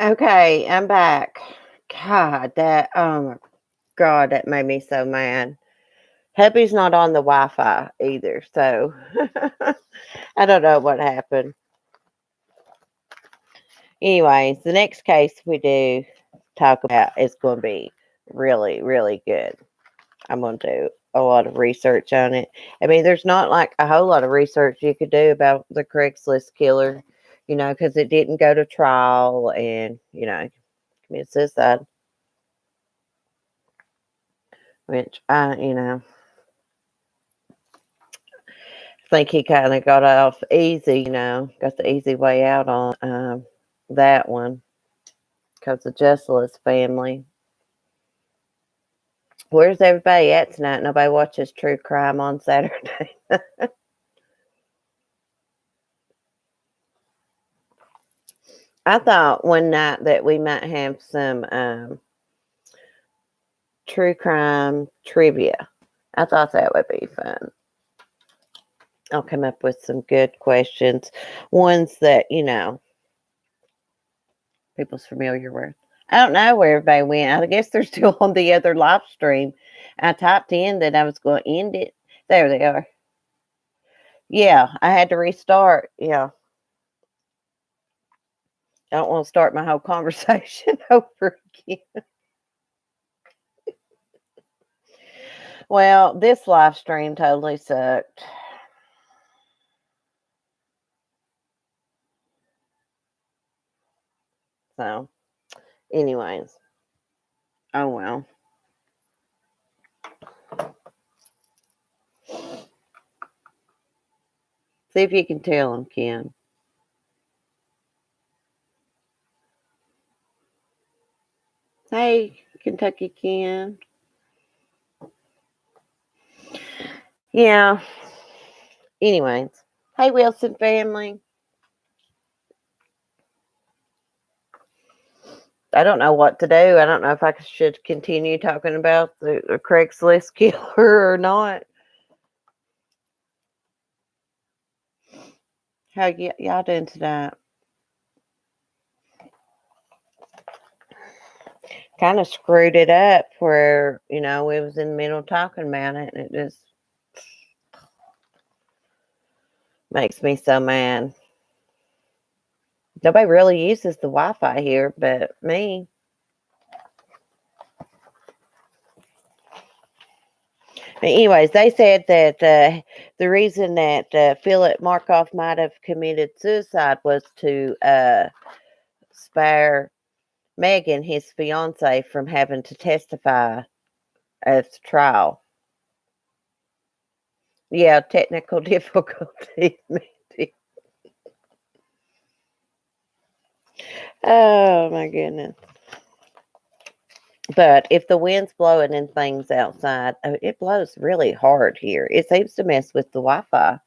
Okay, I'm back. God, oh my God, that made me so mad. Hubby's not on the Wi-Fi either, so I don't know what happened. Anyways, the next case we do talk about is going to be really, really good. I'm going to do a lot of research on it. I mean, there's not like a whole lot of research you could do about the Craigslist killer, because it didn't go to trial and, committed suicide, which think he kind of got off easy, got the easy way out on that one because of Jessica's family. Where's everybody at tonight? Nobody watches true crime on Saturday. I thought one night that we might have some true crime trivia. I thought that would be fun. I'll come up with some good questions, ones that, people's familiar with. I don't know where everybody went. I guess they're still on the other live stream. I typed in that I was going to end it. There they are. Yeah, I had to restart. Yeah. I don't want to start my whole conversation over again. Well, this live stream totally sucked. So, anyways. Oh well. See if you can tell them, Ken. Hey, Kentucky Ken. Yeah. Anyways. Hey, Wilson family. I don't know what to do. I don't know if I should continue talking about the Craigslist killer or not. How y'all doing tonight? Kind of screwed it up where, we was in the middle talking about it, and it just makes me so mad. Nobody really uses the Wi-Fi here but me. Anyways, they said that the reason that Philip Markoff might have committed suicide was to spare Megan, his fiance, from having to testify at the trial. Yeah, technical difficulties. Oh my goodness. But if the wind's blowing and things outside, it blows really hard here. It seems to mess with the Wi-Fi.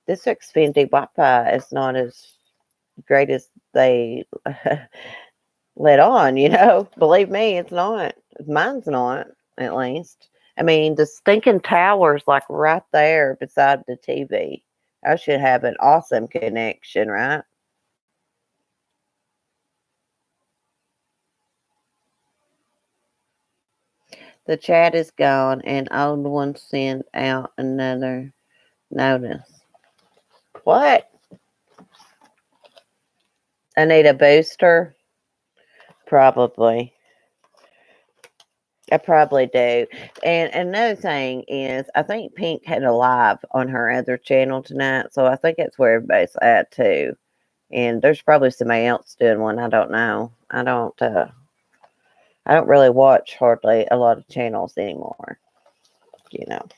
This Xfinity Wi-Fi is not as great as they let on, Believe me, it's not. Mine's not, at least. I mean, the stinking tower's like right there beside the TV. I should have an awesome connection, right? The chat is gone, and old one sent out another notice. What? I need a booster? Probably. I probably do. And another thing is, I think Pink had a live on her other channel tonight, so I think that's where everybody's at too. And there's probably somebody else doing one. I don't know. I don't really watch hardly a lot of channels anymore. Let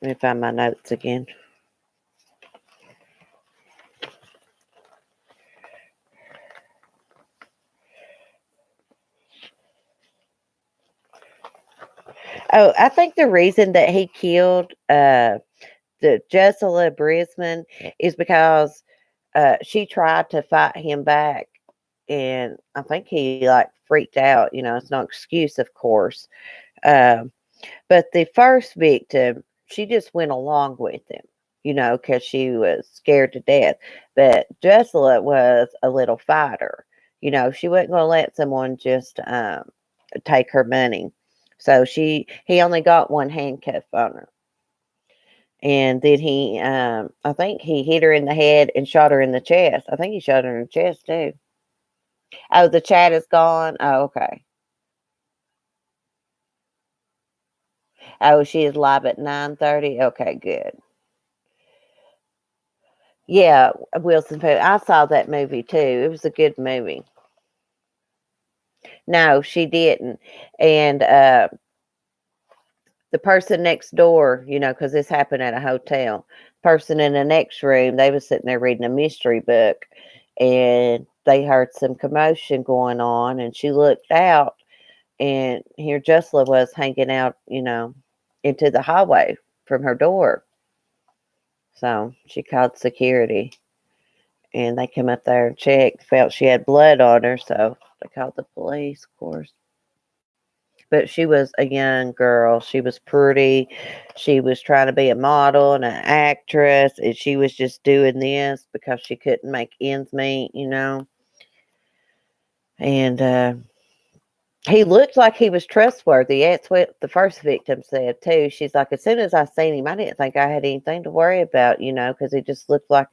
me find my notes again. Oh, I think the reason that he killed the Jessela Brisman is because she tried to fight him back, and I think he like freaked out. It's no excuse, of course. Um, but the first victim, she just went along with him. because she was scared to death. But Drusilla was a little fighter. She wasn't going to let someone just take her money. So he only got one handcuff on her. And then I think he hit her in the head and shot her in the chest. I think he shot her in the chest too. Oh, the chat is gone. Oh, okay. Oh, she is live at 9:30. Okay, good. Yeah, Wilson Fisk. I saw that movie too. It was a good movie. No, she didn't. And the person next door, because this happened at a hotel, person in the next room, they was sitting there reading a mystery book, and they heard some commotion going on, and she looked out, and here Justla was hanging out, into the hallway from her door. So she called security, and they came up there and checked, felt she had blood on her, so they called the police, of course. But she was a young girl. She was pretty. She was trying to be a model and an actress, and she was just doing this because she couldn't make ends meet, And he looked like he was trustworthy. That's what the first victim said, too. She's like, as soon as I seen him, I didn't think I had anything to worry about, because he just looked like,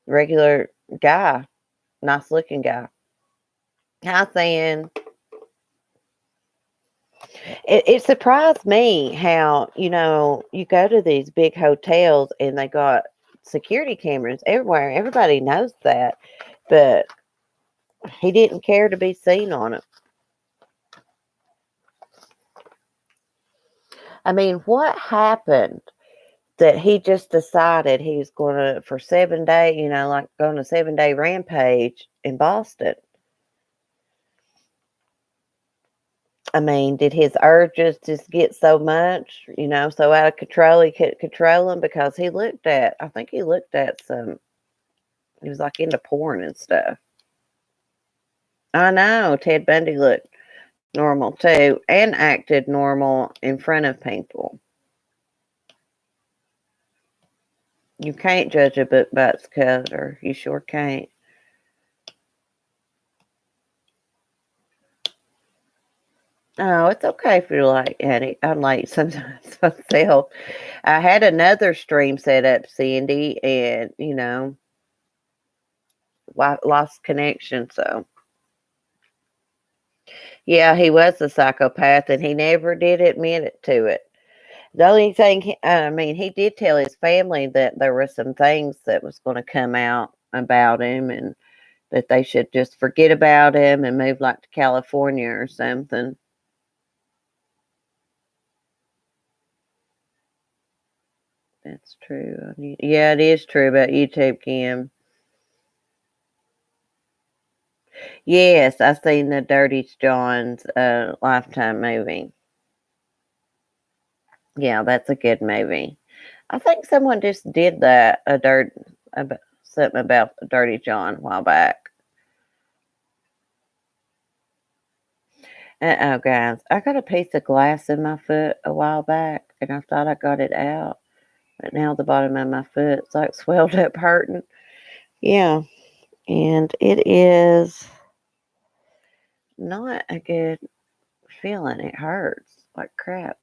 regular guy, nice looking guy. Hi, Than. It surprised me how, you go to these big hotels and they got security cameras everywhere. Everybody knows that. But he didn't care to be seen on it. I mean, what happened that he just decided he was going to, for 7 days, like going a 7-day rampage in Boston? I mean, did his urges just get so much, so out of control he couldn't control them? Because I think he looked at he was like into porn and stuff. I know, Ted Bundy looked normal too and acted normal in front of people. You can't judge a book by its cover. You sure can't. Oh, it's okay if you're like Annie. I'm like sometimes myself. I had another stream set up, Cindy, and lost connection. So yeah, he was a psychopath, and he never did admit it to it. The only thing, he did tell his family that there were some things that was going to come out about him, and that they should just forget about him and move like to California or something. That's true. Yeah, it is true about YouTube, Kim. Yes, I've seen the Dirty John's Lifetime movie. Yeah, that's a good movie. I think someone just did that, something about Dirty John a while back. Uh-oh, guys. I got a piece of glass in my foot a while back, and I thought I got it out. But now the bottom of my foot's like swelled up hurting. Yeah. And it is not a good feeling. It hurts like crap.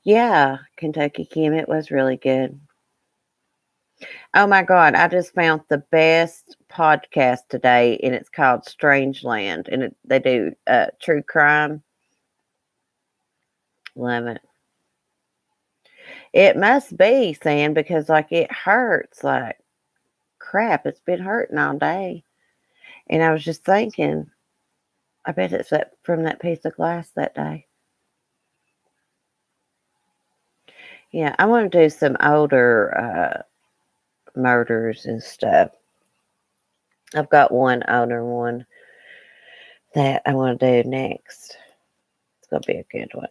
Yeah, Kentucky Kim, it was really good. Oh my God, I just found the best podcast today, and it's called Strangeland, and they do true crime. Love it. It must be, Sam, because like it hurts like crap. It's been hurting all day. And I was just thinking, I bet it's from that piece of glass that day. Yeah, I want to do some older murders and stuff. I've got one older one that I want to do next. It's going to be a good one.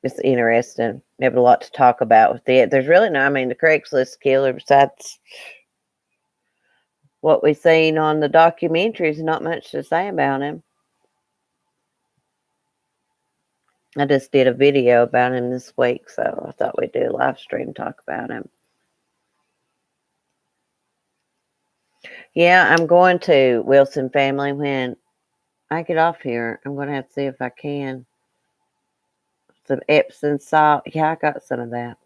It's interesting. We have a lot to talk about with it. There's really the Craigslist Killer, besides what we've seen on the documentaries, not much to say about him. I just did a video about him this week, so I thought we'd do a live stream talk about him. Yeah, I'm going to Wilson Family when I get off here. I'm going to have to see if I can. Some Epsom salt. Yeah, I got some of that.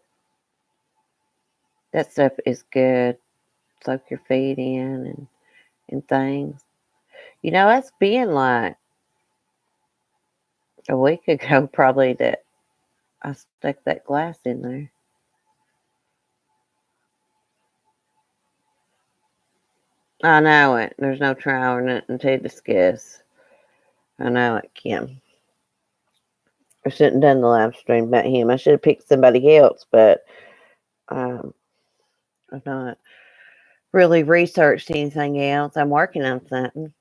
That stuff is good. Soak your feet in and things. You know, it's been like a week ago probably that I stuck that glass in there. I know it. There's no trial or nothing to discuss. I know it, Kim. I shouldn't have done the live stream about him. I should have picked somebody else, but I've not really researched anything else. I'm working on something,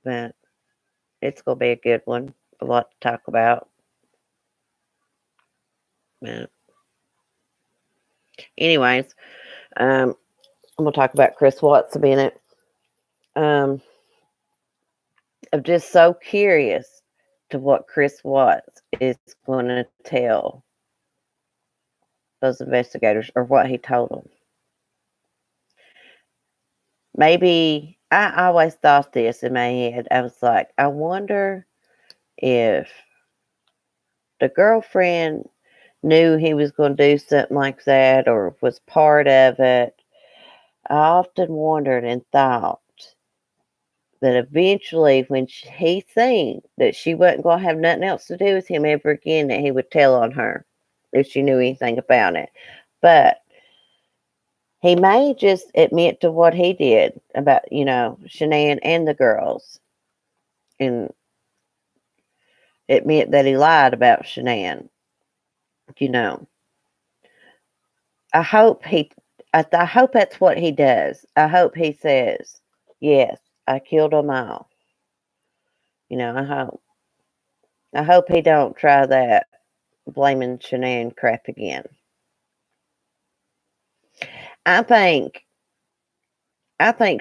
but it's going to be a good one. A lot to talk about. But anyways, I'm going to talk about Chris Watts a minute. I'm just so curious to what Chris Watts is going to tell those investigators or what he told them. Maybe I always thought this in my head. I was like, I wonder if the girlfriend knew he was going to do something like that or was part of it. I often wondered and thought that eventually when he seen that she wasn't going to have nothing else to do with him ever again, that he would tell on her if she knew anything about it. But he may just admit to what he did about, Shanann and the girls and admit that he lied about Shanann. I hope I hope that's what he does. I hope he says, yes, I killed them all. I hope. I hope he don't try that blaming Shanann crap again. I think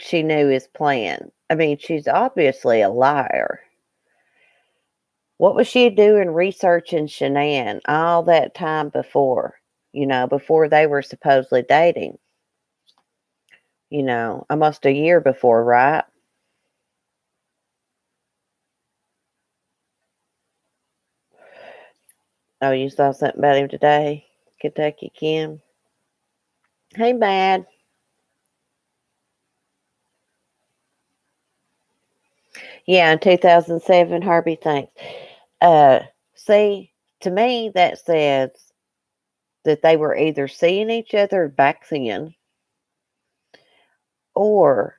she knew his plan. I mean, she's obviously a liar. What was she doing researching Shanann all that time before? Before they were supposedly dating. Almost a year before, right? Oh, you saw something about him today? Kentucky Kim? Hey, Bad. Yeah, in 2007, Herbie thinks. See, to me, that says that they were either seeing each other back then or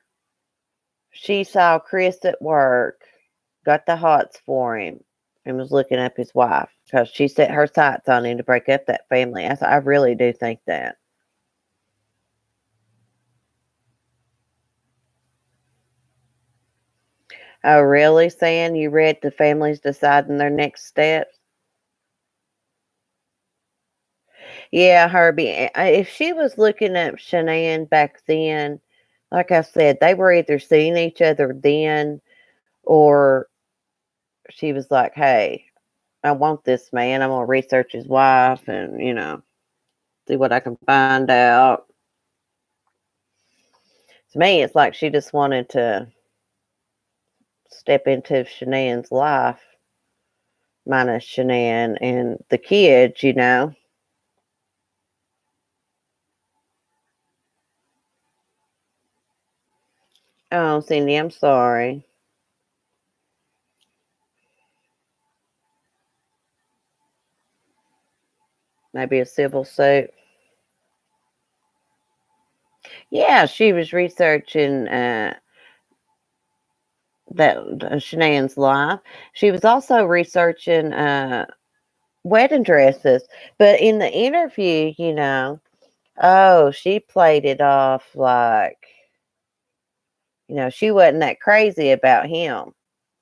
she saw Chris at work, got the hots for him, and was looking up his wife because she set her sights on him to break up that family. I really do think that. Oh, really, Sam? You read the families deciding their next steps? Yeah, Herbie. If she was looking up Shanann back then, like I said, they were either seeing each other then or she was like, hey, I want this man. I'm going to research his wife and, see what I can find out. To me, it's like she just wanted to step into Shanann's life, minus Shanann and the kids. Oh, Cindy, I'm sorry. Maybe a civil suit. Yeah, she was researching that Shanann's life. She was also researching wedding dresses, but in the interview, oh, she played it off like, she wasn't that crazy about him.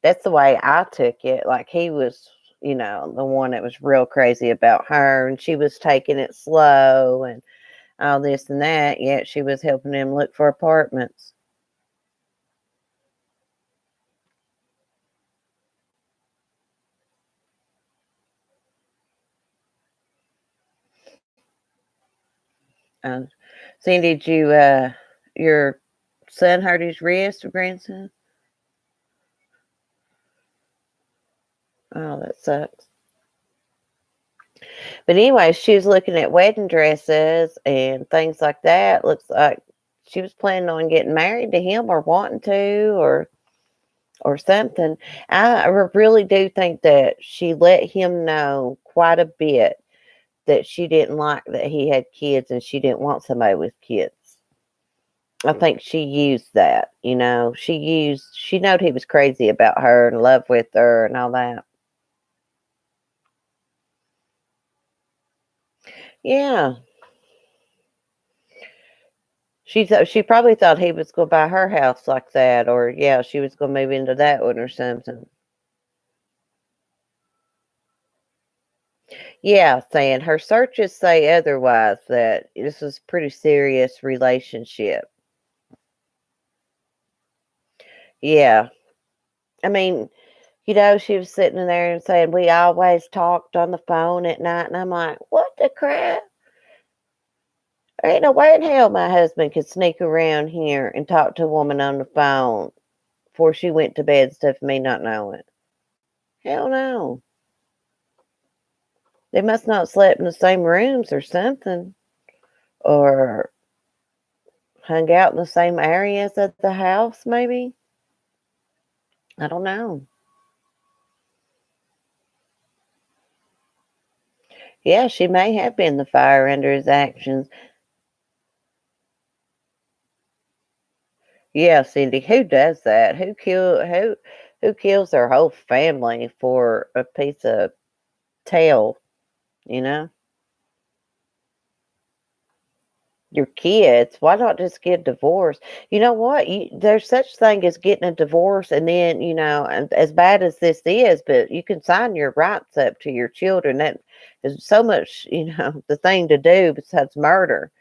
That's the way I took it. Like he was, the one that was real crazy about her, and she was taking it slow and all this and that. Yet she was helping him look for apartments. Uh, Cindy, did your son hurt his wrist or grandson? Oh, that sucks. But anyway, she was looking at wedding dresses and things like that. Looks like she was planning on getting married to him or wanting to or something. I really do think that she let him know quite a bit that she didn't like that he had kids and she didn't want somebody with kids. I think she used that, she knowed he was crazy about her and in love with her and all that. Yeah. She probably thought he was gonna buy her house like that, or yeah, she was gonna move into that one or something. Yeah, saying her searches say otherwise, that this was pretty serious relationship. Yeah. I mean, she was sitting in there and saying, we always talked on the phone at night. And I'm like, what the crap? There ain't no way in hell my husband could sneak around here and talk to a woman on the phone before she went to bed, stuff me not knowing. Hell no. They must not slept in the same rooms or something. Or hung out in the same areas of the house, maybe. I don't know. Yeah, she may have been the fire under his actions. Yeah, Cindy, who does that? Who kills their whole family for a piece of tail, you know? Your kids, why not just get divorced? You know what? There's such thing as getting a divorce, and then, and as bad as this is, but you can sign your rights up to your children. That is so much, the thing to do besides murder.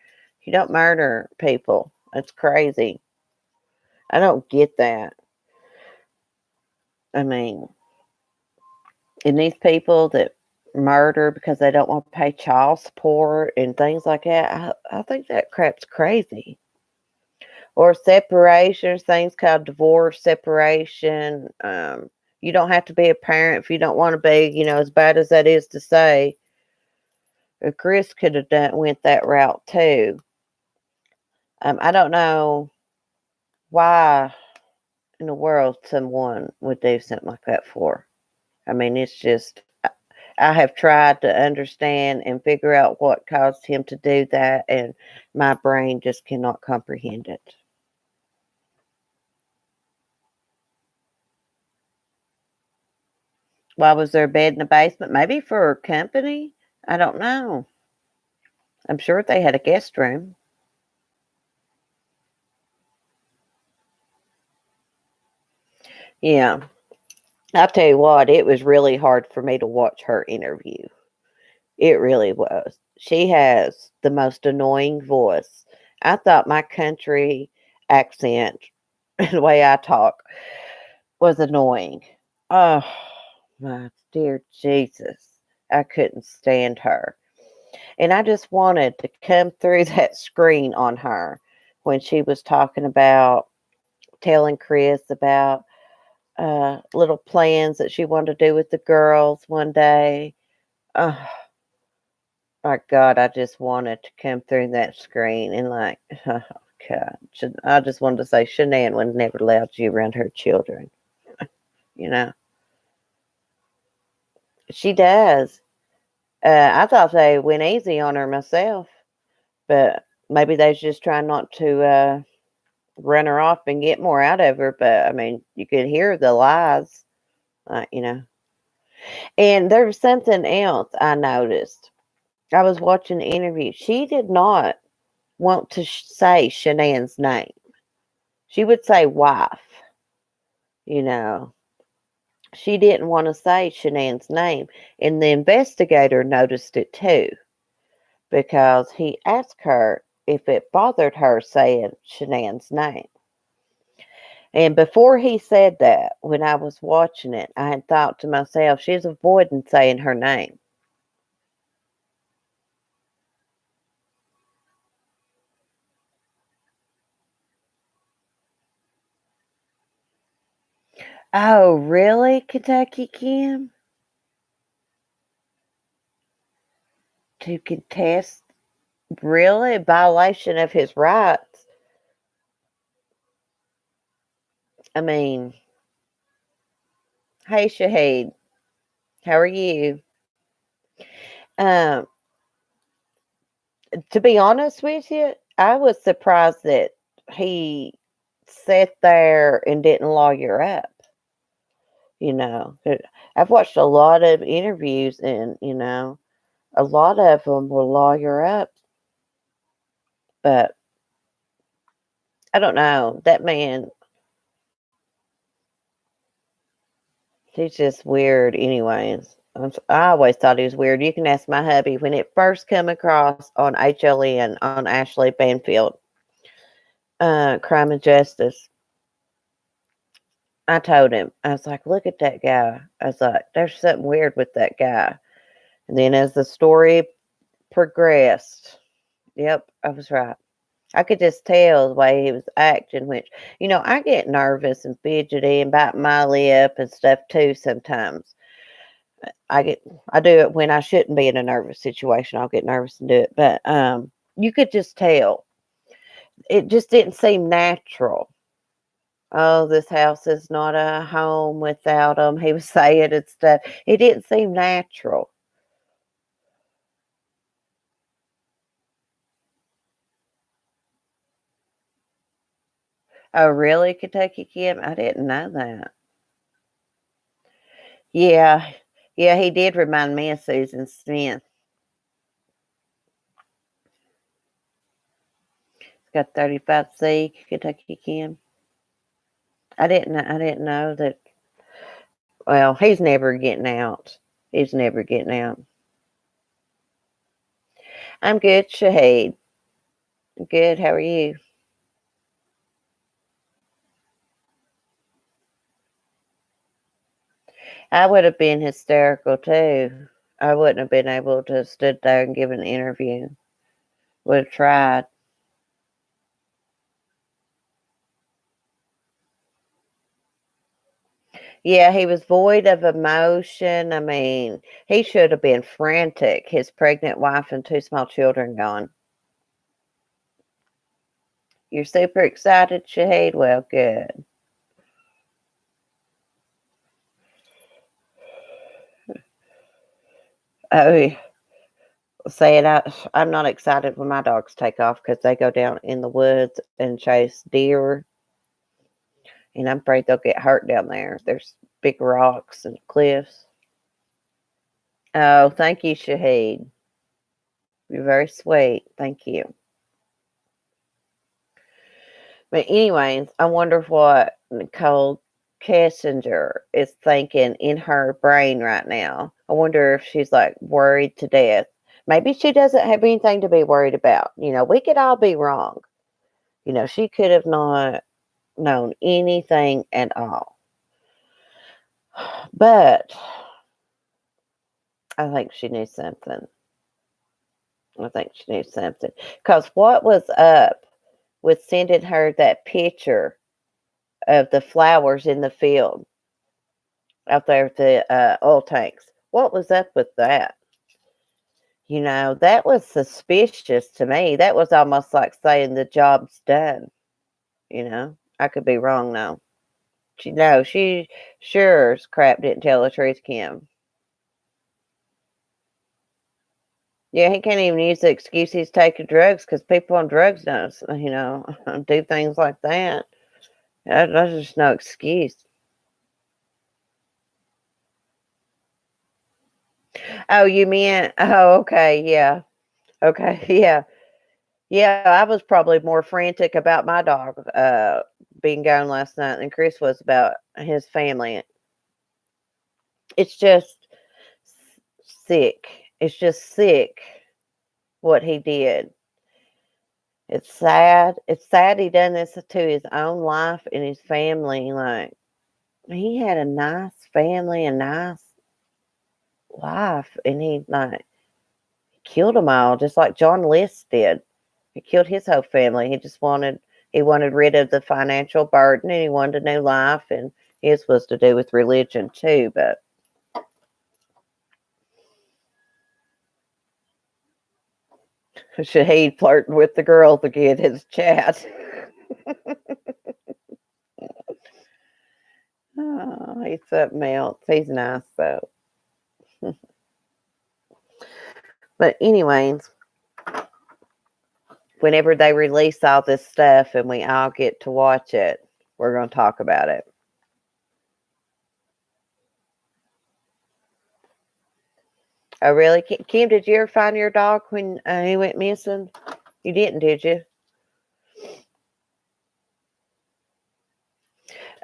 You don't murder people. That's crazy. I don't get that. I mean, and these people that murder because they don't want to pay child support and things like that, I think that crap's crazy. Or separation, things called divorce, separation. You don't have to be a parent if you don't want to be, as bad as that is to say. Chris could have went that route too. I don't know why in the world someone would do something like that for. I mean, it's just, I have tried to understand and figure out what caused him to do that, and my brain just cannot comprehend it. Why was there a bed in the basement? Maybe for company? I don't know. I'm sure they had a guest room. Yeah. I'll tell you what, it was really hard for me to watch her interview. It really was. She has the most annoying voice. I thought my country accent, the way I talk, was annoying. Oh, my dear Jesus. I couldn't stand her. And I just wanted to come through that screen on her when she was talking about telling Chris about little plans that she wanted to do with the girls one day. Oh, my God, I just wanted to come through that screen and like, oh, God. I just wanted to say, Shanann would never allowed you around her children. You know, she does. I thought they went easy on her myself, but maybe they was just trying not to run her off and get more out of her. But I mean, you could hear the lies, you know. And there was something else I noticed. I was watching the interview. She did not want to say Shanann's name. She would say wife, you know. She didn't want to say Shanann's name. And the investigator noticed it too, because he asked her if it bothered her saying Shanann's name. And before he said that, when I was watching it, I had thought to myself, she's avoiding saying her name. Oh, really, Kentucky Kim? To contest, really? Violation of his rights. I mean, hey, Shahid, how are you? Um, to be honest with you, I was surprised that he sat there and didn't lawyer up. You know, I've watched a lot of interviews, and a lot of them will lawyer up, but I don't know. That man, he's just weird, anyways. I always thought he was weird. You can ask my hubby when it first come across on HLN on Ashley Banfield, Crime and Justice. I told him, I was like, look at that guy. I was like, there's something weird with that guy. And then as the story progressed, yep, I was right. I could just tell the way he was acting, which, I get nervous and fidgety and bite my lip and stuff too sometimes. I do it when I shouldn't be in a nervous situation. I'll get nervous and do it. But you could just tell. It just didn't seem natural. Oh, this house is not a home without them. He was saying and stuff. It didn't seem natural. Oh, really, Kentucky Kim? I didn't know that. Yeah. Yeah, he did remind me of Susan Smith. He's got 35C, Kentucky Kim. I didn't know that. Well, he's never getting out. He's never getting out. I'm good, Shahid. Good. How are you? I would have been hysterical too. I wouldn't have been able to stood there and give an interview. Would have tried. Yeah, he was void of emotion. I mean, he should have been frantic. His pregnant wife and two small children gone. You're super excited, Shahid? Well, good. Oh, saying I'm not excited when my dogs take off because they go down in the woods and chase deer, and I'm afraid they'll get hurt down there. There's big rocks and cliffs. Oh, thank you, Shahid. You're very sweet. Thank you. But anyways, I wonder what Nicole Kessinger is thinking in her brain right now. I wonder if she's like worried to death. Maybe she doesn't have anything to be worried about. We could all be wrong. She could have not known anything at all. But I think she knew something. I think she knew something. Because what was up with sending her that picture of the flowers in the field out there at the oil tanks? What was up with that? That was suspicious to me. That was almost like saying the job's done. I could be wrong though. She sure as crap didn't tell the truth, Kim. Yeah, he can't even use the excuse he's taking drugs because people on drugs don't, do things like that. That's just no excuse. Oh, you mean? Oh, okay, yeah, okay, yeah, yeah. I was probably more frantic about my dog being gone last night than Chris was about his family. It's just sick. It's just sick what he did. It's sad. It's sad he done this to his own life and his family. Like, he had a nice family, a nice life, and he like killed them all, just like John List did. He killed his whole family. He wanted rid of the financial burden, and he wanted a new life, and His was to do with religion too, but Shahid flirting with the girl to get his chat. Oh, he's something else. He's nice though. But anyways, whenever they release all this stuff and we all get to watch it, we're going to talk about it. Oh, really? Kim, did you ever find your dog when he went missing? You didn't, did you?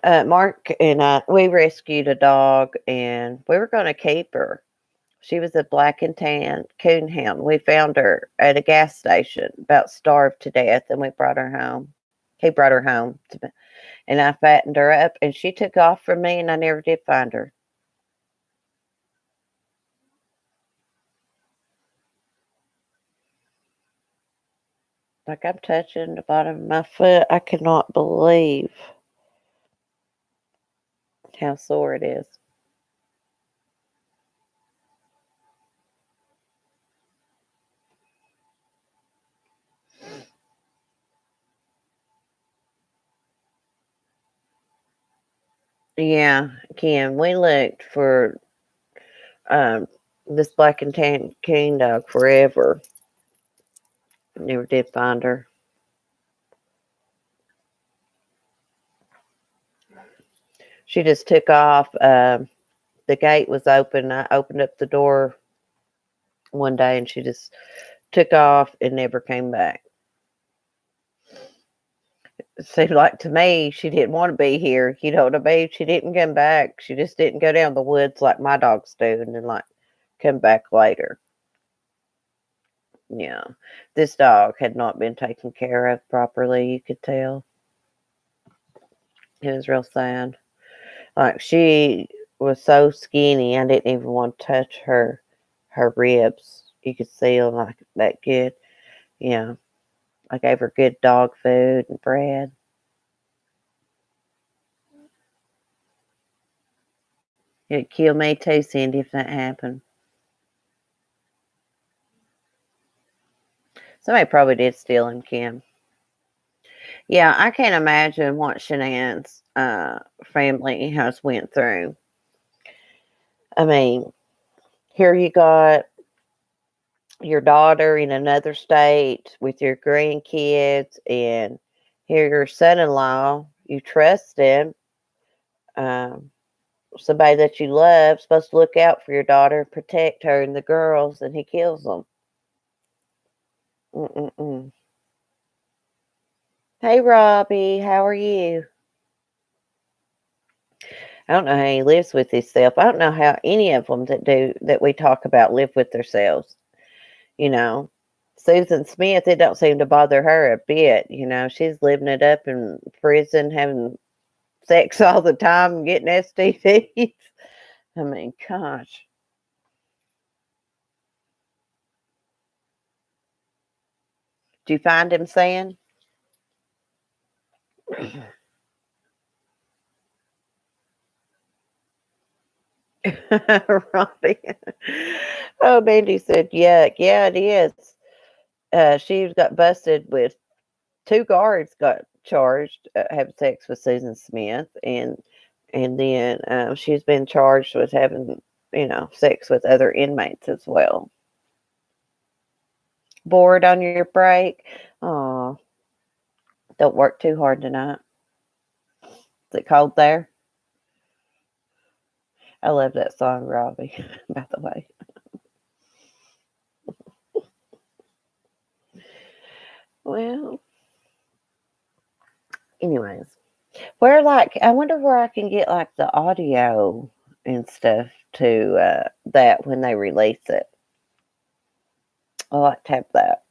Mark and I, we rescued a dog, and we were going to keep her. She was a black and tan coonhound. We found her at a gas station, about starved to death, and we brought her home. He brought her home, and I fattened her up, and she took off from me, and I never did find her. Like I'm touching the bottom of my foot. I cannot believe how sore it is. Yeah, Kim, we looked for um, this black and tan coon dog forever. Never did find her. She just took off. The gate was open. I opened up the door one day and she just took off and never came back. It seemed like to me she didn't want to be here. You know what I mean? She didn't come back. She just didn't go down the woods like my dogs do and then like come back later. Yeah. This dog had not been taken care of properly, you could tell. It was real sad. Like she was so skinny, I didn't even want to touch her ribs. You could see them like that good. Yeah. I gave her good dog food and bread. It'd kill me too, Cindy, if that happened. Somebody probably did steal him, Kim. Yeah, I can't imagine what Shanann's family has went through. I mean, here you got your daughter in another state with your grandkids, and here your son-in-law, you trust him, um, somebody that you love, supposed to look out for your daughter, protect her and the girls, and he kills them. Mm-mm-mm. Hey, Robbie, how are you? I don't know how he lives with himself. I don't know how any of them that we talk about live with themselves. You know, Susan Smith, it don't seem to bother her a bit. You know, she's living it up in prison, having sex all the time, and getting STDs. I mean, gosh. Do you find him saying? Robbie. Oh, Mandy said, yuck. Yeah, it is. She got busted with two guards got charged having sex with Susan Smith, and then she's been charged with having sex with other inmates as well. Bored on your break? Oh, don't work too hard tonight. Is it cold there? I love that song, Robbie. By the way. Well, anyways, I wonder where I can get like the audio and stuff to that when they release it. I like to have that.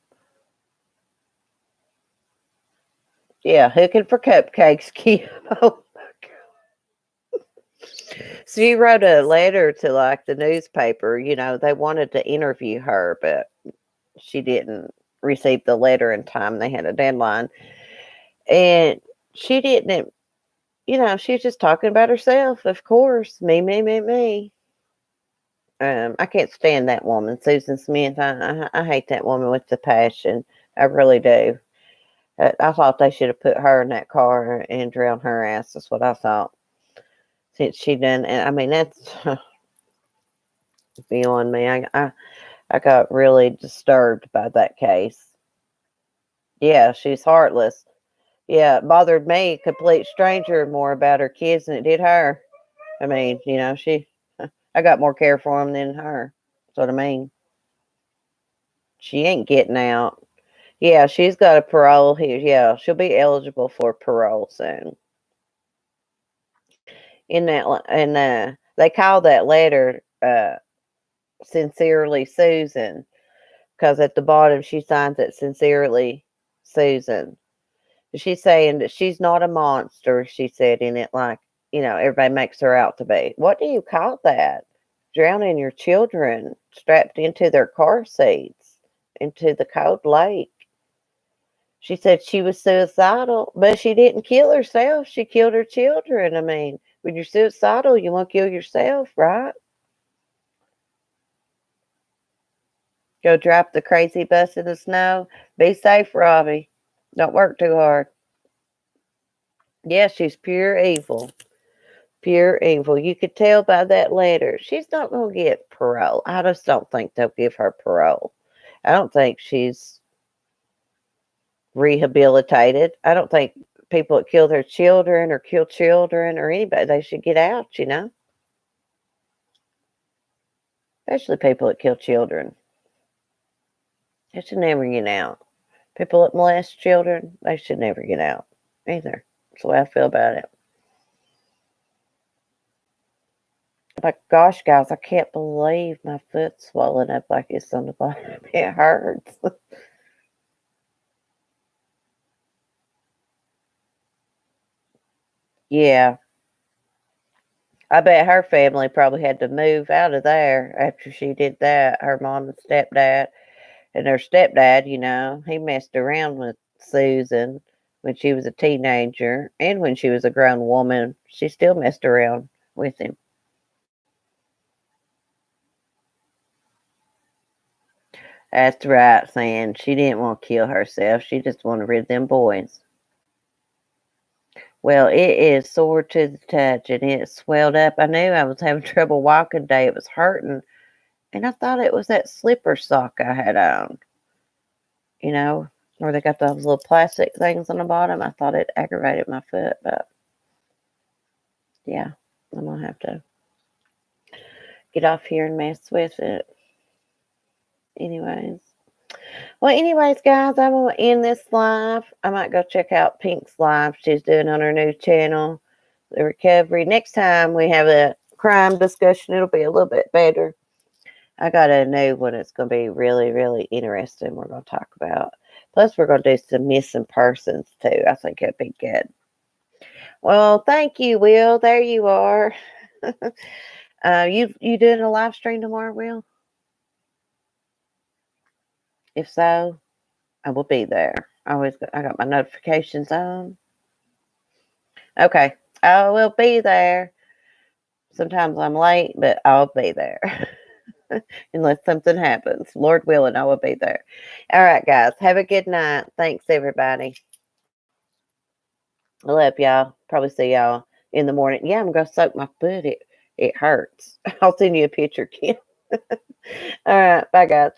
Yeah, hooking for cupcakes, Kim. Oh my God. She wrote a letter to like the newspaper. They wanted to interview her, but she didn't receive the letter in time. They had a deadline. And she didn't, she's just talking about herself, of course. Me, me, me, me. I can't stand that woman, Susan Smith. I hate that woman with the passion. I really do. I thought they should have put her in that car and drowned her ass. That's what I thought. Since she done, and I mean that's beyond me. I got really disturbed by that case. Yeah, she's heartless. Yeah, it bothered me, complete stranger, more about her kids than it did her. I mean, I got more care for them than her. That's what I mean. She ain't getting out. Yeah, she's got a parole here. Yeah, she'll be eligible for parole soon. They call that letter "Sincerely Susan" because at the bottom she signs it "Sincerely Susan." She's saying that she's not a monster. She said in it, like everybody makes her out to be. What do you call that? Drowning your children strapped into their car seats into the cold lake. She said she was suicidal, but she didn't kill herself. She killed her children. I mean, when you're suicidal, you want to kill yourself, right? Go drop the crazy bus in the snow. Be safe, Robbie. Don't work too hard. Yeah, she's pure evil. Pure evil. You could tell by that letter. She's not going to get parole. I just don't think they'll give her parole. I don't think she's rehabilitated. I don't think people that kill their children or kill children or anybody, they should get out. Especially people that kill children. They should never get out. People that molest children, they should never get out either. That's the way I feel about it. My gosh, guys, I can't believe my foot's swollen up like it's on the bottom. It hurts. Yeah. I bet her family probably had to move out of there after she did that. Her mom and stepdad. And her stepdad, he messed around with Susan when she was a teenager and when she was a grown woman. She still messed around with him. That's right, saying she didn't want to kill herself. She just wanted rid of them boys. Well, it is sore to the touch and it swelled up. I knew I was having trouble walking today. It was hurting. And I thought it was that slipper sock I had on, you know, where they got those little plastic things on the bottom. I thought it aggravated my foot, but yeah, I'm going to have to get off here and mess with it. Anyways. Well, anyways, guys, I'm going to end this live. I might go check out Pink's live she's doing on her new channel, The Recovery. Next time we have a crime discussion, it'll be a little bit better. I got a new one. It's going to be really, really interesting. We're going to talk about. Plus, we're going to do some missing persons, too. I think it'd be good. Well, thank you, Will. There you are. You doing a live stream tomorrow, Will? If so, I will be there. I got my notifications on. Okay, I will be there. Sometimes I'm late, but I'll be there. Unless something happens. Lord willing, I will be there. All right, guys. Have a good night. Thanks, everybody. I love y'all. Probably see y'all in the morning. Yeah, I'm going to soak my foot. It hurts. I'll send you a picture, Kim. All right. Bye, guys.